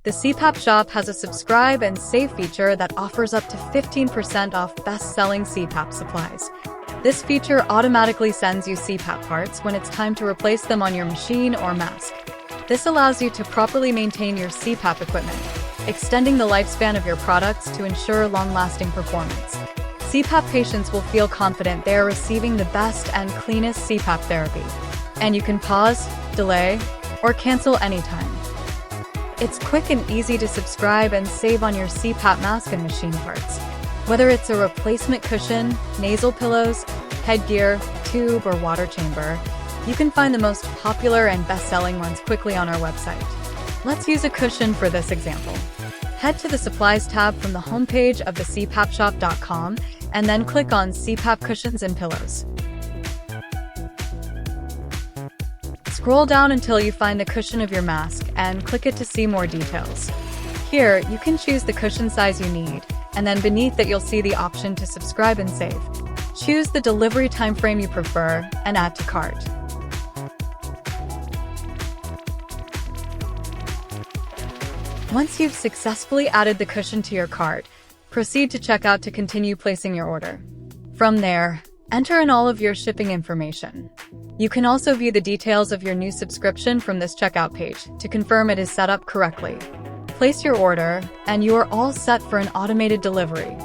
The CPAP shop has a subscribe and save feature that offers up to 15% off best-selling CPAP supplies. This feature automatically sends you CPAP parts when it's time to replace them on your machine or mask. This allows you to properly maintain your CPAP equipment, extending the lifespan of your products to ensure long-lasting performance. CPAP patients will feel confident they are receiving the best and cleanest CPAP therapy. And you can pause, delay, or cancel anytime. It's quick and easy to subscribe and save on your CPAP mask and machine parts. Whether it's a replacement cushion, nasal pillows, headgear, tube, or water chamber, you can find the most popular and best-selling ones quickly on our website. Let's use a cushion for this example. Head to the Supplies tab from the homepage of the CPAPshop.com and then click on CPAP Cushions and Pillows. Scroll down until you find the cushion of your mask and click it to see more details. Here, you can choose the cushion size you need, and then beneath it you'll see the option to subscribe and save. Choose the delivery time frame you prefer and add to cart. Once you've successfully added the cushion to your cart, proceed to checkout to continue placing your order. From there, enter in all of your shipping information. You can also view the details of your new subscription from this checkout page to confirm it is set up correctly. Place your order, and you are all set for an automated delivery.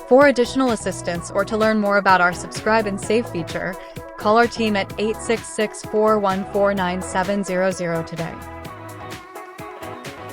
For additional assistance or to learn more about our subscribe and save feature, call our team at 866-414-9700 today.